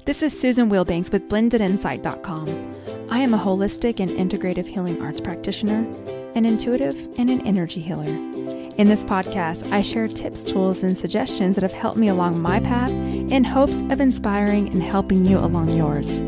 This is Susan Wilbanks with blendedinsight.com. I am a holistic and integrative healing arts practitioner, an intuitive, and an energy healer. In this podcast, I share tips, tools, and suggestions that have helped me along my path in hopes of inspiring and helping you along yours.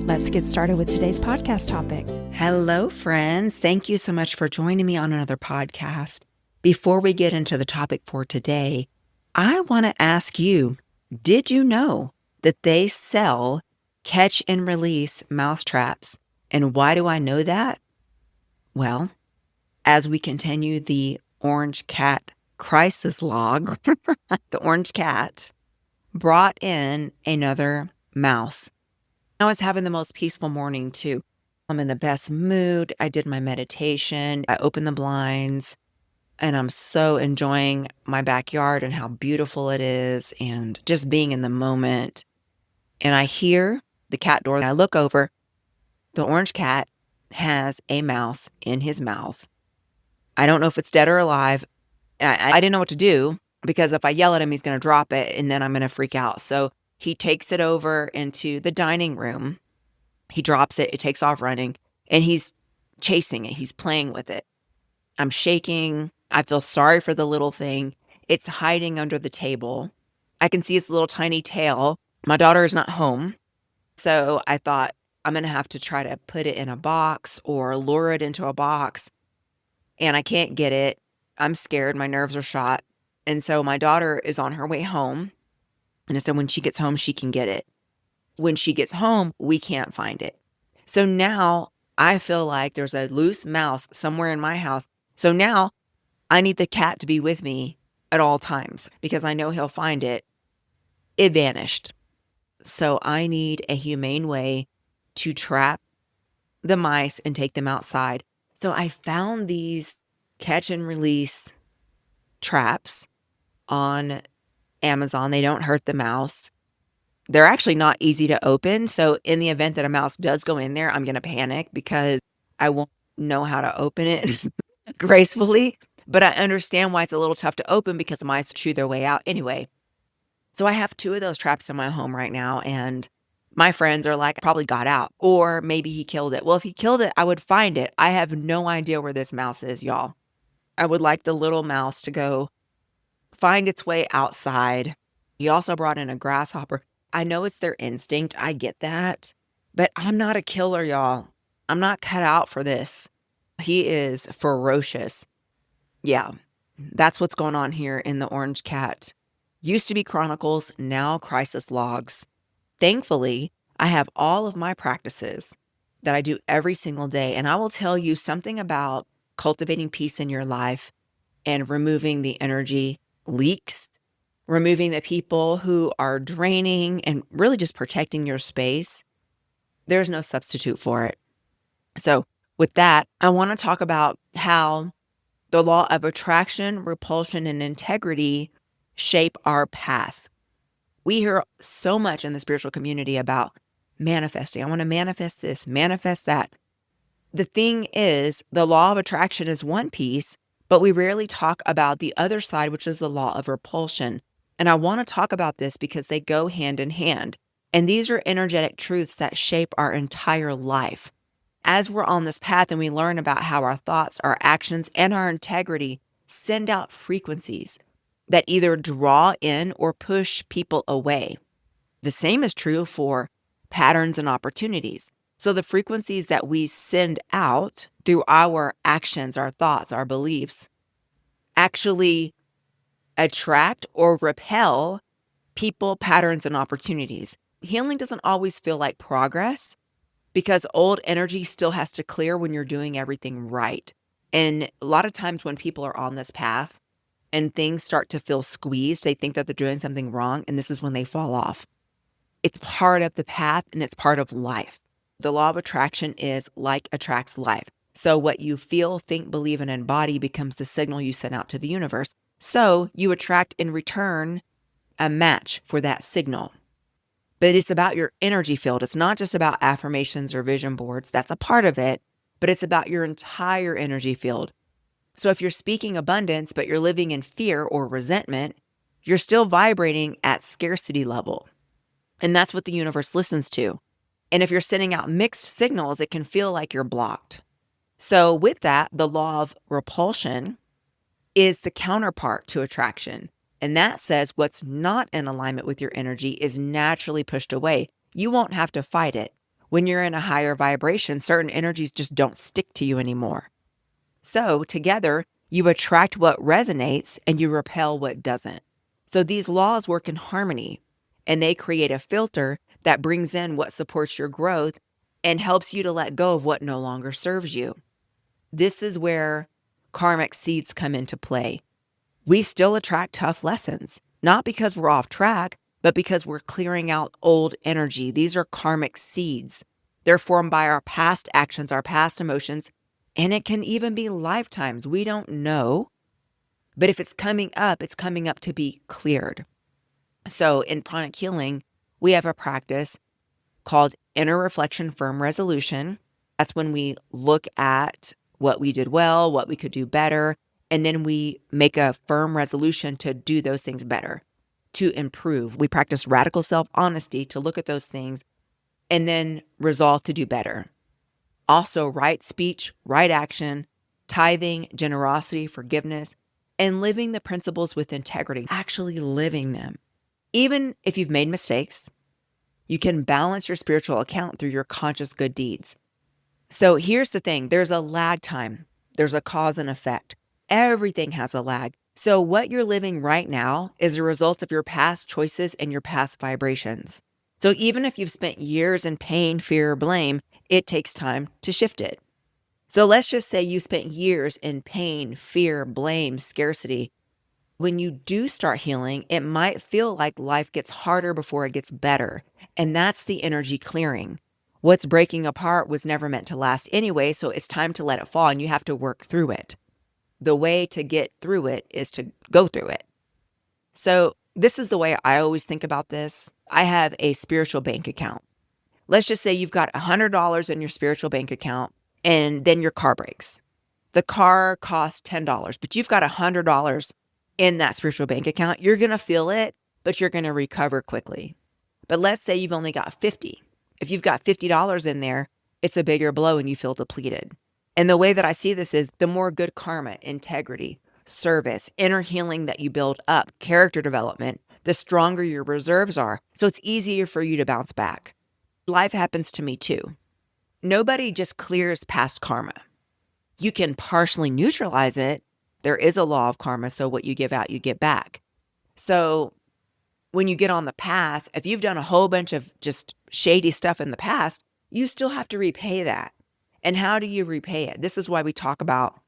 Let's get started with today's podcast topic. Hello, friends. Thank you so much for joining me on another podcast. Before we get into the topic for today, I want to ask you, did you know that they sell catch and release mousetraps? And why do I know that? Well, as we continue the orange cat crisis log, the orange cat brought in another mouse. I was having the most peaceful morning too. I'm in the best mood. I did my meditation. I opened the blinds and I'm so enjoying my backyard and how beautiful it is and just being in the moment. And I hear the cat door and I look over. The orange cat has a mouse in his mouth. I don't know if it's dead or alive. I didn't know what to do because if I yell at him, he's going to drop it and then I'm going to freak out. So he takes it over into the dining room. He drops it. It takes off running and he's chasing it. He's playing with it. I'm shaking. I feel sorry for the little thing. It's hiding under the table. I can see its little tiny tail. My daughter is not home. So I thought I'm going to have to try to put it in a box or lure it into a box. And I can't get it. I'm scared. My nerves are shot. And so my daughter is on her way home. And I said, when she gets home, she can get it. When she gets home, we can't find it. So now I feel like there's a loose mouse somewhere in my house. So now I need the cat to be with me at all times because I know he'll find it. It vanished. So I need a humane way to trap the mice and take them outside. So I found these catch and release traps on Amazon. They don't hurt the mouse. They're actually not easy to open. So in the event that a mouse does go in there, I'm going to panic because I won't know how to open it gracefully. But I understand why it's a little tough to open because mice chew their way out anyway. So I have 2 of those traps in my home right now. And my friends are like, probably got out. Or maybe he killed it. Well, if he killed it, I would find it. I have no idea where this mouse is, y'all. I would like the little mouse to go find its way outside. He also brought in a grasshopper. I know it's their instinct. I get that. But I'm not a killer, y'all. I'm not cut out for this. He is ferocious. Yeah, that's what's going on here in the orange cat. Used to be chronicles, now crisis logs. Thankfully, I have all of my practices that I do every single day. And I will tell you something about cultivating peace in your life and removing the energy leaks, removing the people who are draining and really just protecting your space. There's no substitute for it. So with that, I want to talk about how the law of attraction, repulsion, and integrity shape our path. We hear so much in the spiritual community about manifesting. I want to manifest this, manifest that. The thing is, the law of attraction is one piece, but we rarely talk about the other side, which is the law of repulsion. And I want to talk about this because they go hand in hand. And these are energetic truths that shape our entire life. As we're on this path and we learn about how our thoughts, our actions, and our integrity send out frequencies that either draw in or push people away. The same is true for patterns and opportunities. So the frequencies that we send out through our actions, our thoughts, our beliefs, actually attract or repel people, patterns, and opportunities. Healing doesn't always feel like progress because old energy still has to clear when you're doing everything right. And a lot of times when people are on this path and things start to feel squeezed, they think that they're doing something wrong, and this is when they fall off. It's part of the path and it's part of life. The law of attraction is like attracts like. So what you feel, think, believe, and embody becomes the signal you send out to the universe. So you attract in return a match for that signal. But it's about your energy field. It's not just about affirmations or vision boards. That's a part of it, but it's about your entire energy field. So if you're speaking abundance, but you're living in fear or resentment, you're still vibrating at scarcity level. And that's what the universe listens to. And if you're sending out mixed signals, it can feel like you're blocked. So with that, the law of repulsion is the counterpart to attraction. And that says what's not in alignment with your energy is naturally pushed away. You won't have to fight it. When you're in a higher vibration, certain energies just don't stick to you anymore. So together, you attract what resonates and you repel what doesn't. So these laws work in harmony, and they create a filter that brings in what supports your growth and helps you to let go of what no longer serves you. This is where karmic seeds come into play. We still attract tough lessons, not because we're off track, but because we're clearing out old energy. These are karmic seeds. They're formed by our past actions, our past emotions, and it can even be lifetimes. We don't know. But if it's coming up to be cleared. So in pranic healing, we have a practice called inner reflection, firm resolution. That's when we look at what we did well, what we could do better, and then we make a firm resolution to do those things better, to improve. We practice radical self-honesty to look at those things and then resolve to do better. Also, right speech, right action, tithing, generosity, forgiveness, and living the principles with integrity, actually living them. Even if you've made mistakes, you can balance your spiritual account through your conscious good deeds. So here's the thing, there's a lag time. There's a cause and effect. Everything has a lag. So what you're living right now is a result of your past choices and your past vibrations. So even if you've spent years in pain, fear, blame, it takes time to shift it. So let's just say you spent years in pain, fear, blame, scarcity. When you do start healing, it might feel like life gets harder before it gets better. And that's the energy clearing. What's breaking apart was never meant to last anyway, so it's time to let it fall and you have to work through it. The way to get through it is to go through it. So this is the way I always think about this. I have a spiritual bank account. Let's just say you've got $100 in your spiritual bank account and then your car breaks. The car costs $10, but you've got $100 in that spiritual bank account. You're going to feel it, but you're going to recover quickly. But let's say you've only got 50. If you've got $50 in there, it's a bigger blow and you feel depleted. And the way that I see this is the more good karma, integrity, service, inner healing that you build up, character development, the stronger your reserves are. So it's easier for you to bounce back. Life happens to me too. Nobody just clears past karma. You can partially neutralize it. There is a law of karma, so what you give out, you get back. So when you get on the path, if you've done a whole bunch of just shady stuff in the past, you still have to repay that. And how do you repay it? This is why we talk about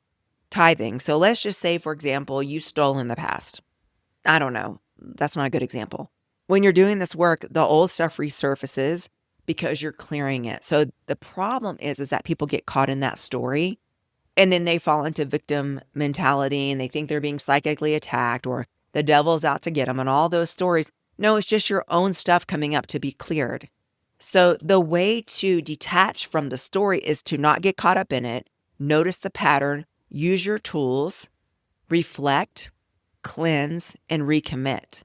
tithing. So let's just say, for example, you stole in the past. I don't know. That's not a good example. When you're doing this work, the old stuff resurfaces because you're clearing it. So the problem is that people get caught in that story and then they fall into victim mentality and they think they're being psychically attacked or the devil's out to get them and all those stories. No, it's just your own stuff coming up to be cleared. So the way to detach from the story is to not get caught up in it, notice the pattern, use your tools, reflect, cleanse, and recommit.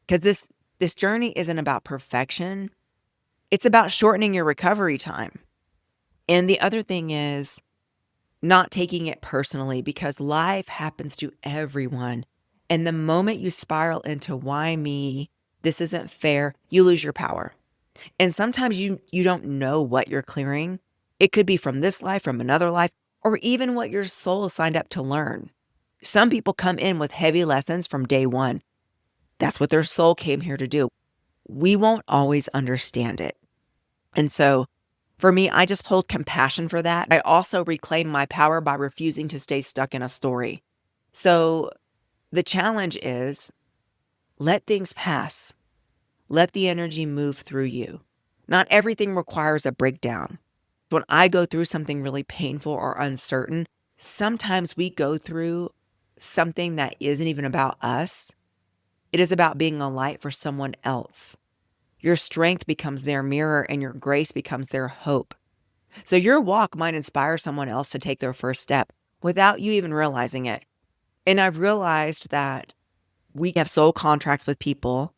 Because this journey isn't about perfection. It's about shortening your recovery time. And the other thing is not taking it personally because life happens to everyone. And the moment you spiral into why me, this isn't fair, you lose your power. And sometimes you don't know what you're clearing. It could be from this life, from another life, or even what your soul signed up to learn. Some people come in with heavy lessons from day one. That's what their soul came here to do. We won't always understand it. And so for me, I just hold compassion for that. I also reclaim my power by refusing to stay stuck in a story. So the challenge is let things pass. Let the energy move through you. Not everything requires a breakdown. When I go through something really painful or uncertain, sometimes we go through something that isn't even about us. It is about being a light for someone else. Your strength becomes their mirror and your grace becomes their hope. So your walk might inspire someone else to take their first step without you even realizing it. And I've realized that we have soul contracts with people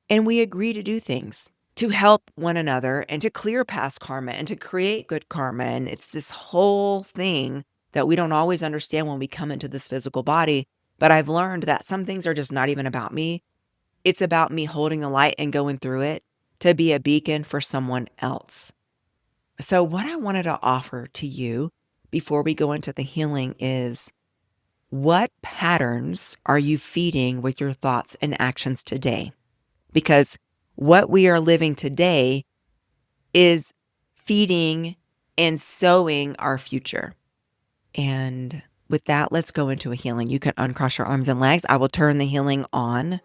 and we agree to do things. to help one another and to clear past karma and to create good karma. And it's this whole thing that we don't always understand when we come into this physical body. But I've learned that some things are just not even about me. It's about me holding the light and going through it to be a beacon for someone else. So what I wanted to offer to you before we go into the healing is, what patterns are you feeding with your thoughts and actions today? Because what we are living today is feeding and sowing our future. And with that, let's go into a healing. You can uncross your arms and legs. I will turn the healing on.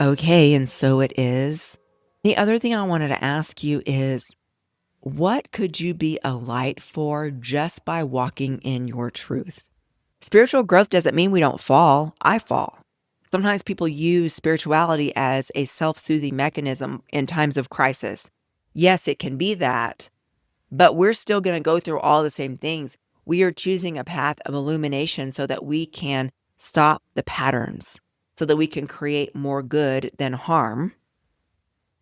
Okay, and so it is. The other thing I wanted to ask you is, what could you be a light for just by walking in your truth? Spiritual growth doesn't mean we don't fall. I fall. Sometimes people use spirituality as a self-soothing mechanism in times of crisis. Yes, it can be that, but we're still going to go through all the same things. We are choosing a path of illumination so that we can stop the patterns, so that we can create more good than harm.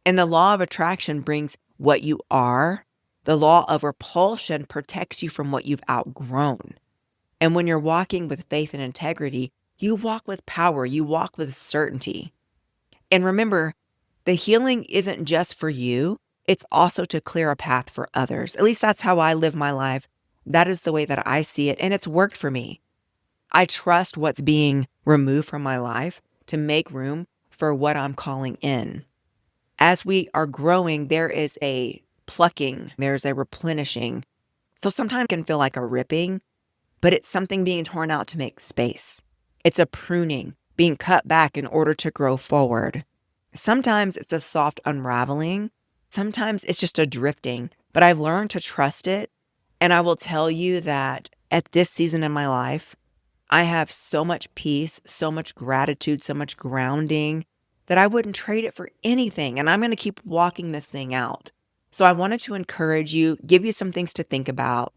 And the law of attraction brings what you are. The law of repulsion protects you from what you've outgrown. And when you're walking with faith and integrity, you walk with power, you walk with certainty. And remember, the healing isn't just for you, it's also to clear a path for others. At least that's how I live my life. That is the way that I see it, and it's worked for me. I trust what's being removed from my life to make room for what I'm calling in. As we are growing, there is a plucking, there's a replenishing. So sometimes it can feel like a ripping, but it's something being torn out to make space. It's a pruning, being cut back in order to grow forward. Sometimes it's a soft unraveling. Sometimes it's just a drifting, but I've learned to trust it. And I will tell you that at this season in my life, I have so much peace, so much gratitude, so much grounding that I wouldn't trade it for anything. And I'm going to keep walking this thing out. So I wanted to encourage you, give you some things to think about.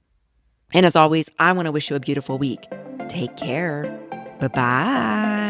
And as always, I want to wish you a beautiful week. Take care. Bye-bye.